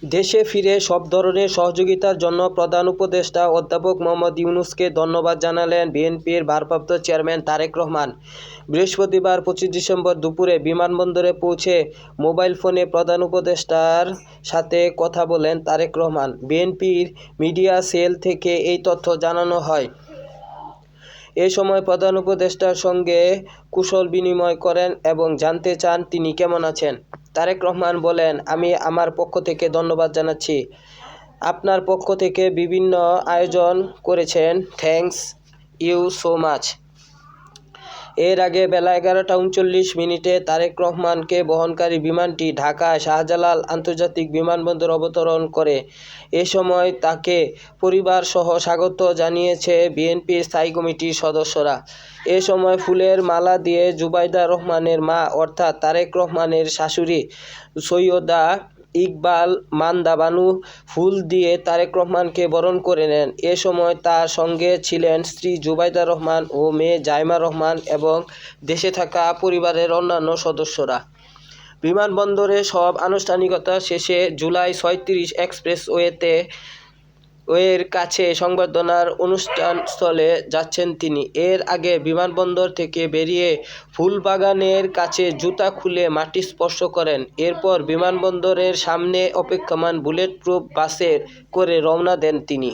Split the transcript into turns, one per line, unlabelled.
দেশে ফিরে সব ধরনের সহযোগিতার জন্য প্রধান উপদেষ্টা অধ্যাপক মোহাম্মদ ইউনূসকে ধন্যবাদ জানালেন বিএনপির ভারপ্রাপ্ত চেয়ারম্যান তারেক রহমান। বৃহস্পতিবার 25 ডিসেম্বর দুপুরে বিমানবন্দরে পৌঁছে মোবাইল ফোনে প্রধান উপদেষ্টার সাথে কথা বলেন তারেক রহমান। বিএনপির মিডিয়া সেল থেকে এই তথ্য জানানো হয়। এ সময় প্রধান উপদেষ্টার সঙ্গে কুশল বিনিময় করেন এবং জানতে চান তিনি কেমন আছেন। তারেক রহমান বলেন, আমি আমার পক্ষ থেকে ধন্যবাদ জানাচ্ছি। আপনার পক্ষ থেকে বিভিন্ন আয়োজন করেছেন, থ্যাঙ্কস ইউ সো মাচ। এর আগে বেলা 11টা 39 মিনিটে তারেক রহমানকে বহনকারী বিমানটি ঢাকা শাহজালাল আন্তর্জাতিক বিমানবন্দর অবতরণ করে। এ সময় তাকে পরিবারসহ স্বাগত জানিয়েছে বিএনপির স্থায়ী কমিটির সদস্যরা। এ সময় ফুলের মালা দিয়ে জুবাইদা রহমানের মা অর্থাৎ তারেক রহমানের শাশুড়ি সৈয়দা ইকবাল মান্দা বানু ফুল দিয়ে তারেক রহমানকে বরণ করে নেন। এ সময় তার সঙ্গে ছিলেন স্ত্রী জুবাইদা রহমান ও মেয়ে জাইমা রহমান এবং দেশে থাকা পরিবারের অন্যান্য সদস্যরা। বিমানবন্দরে সব আনুষ্ঠানিকতা শেষে জুলাই 36 এক্সপ্রেসওয়ের কাছে সংবর্ধনার অনুষ্ঠানস্থলে যাচ্ছেন তিনি। এর আগে বিমানবন্দর থেকে বেরিয়ে ফুলবাগানের কাছে জুতা খুলে মাটি স্পর্শ করেন। এরপর বিমানবন্দরের সামনে অপেক্ষমান বুলেট প্রুফ বাসে করে রওনা দেন তিনি।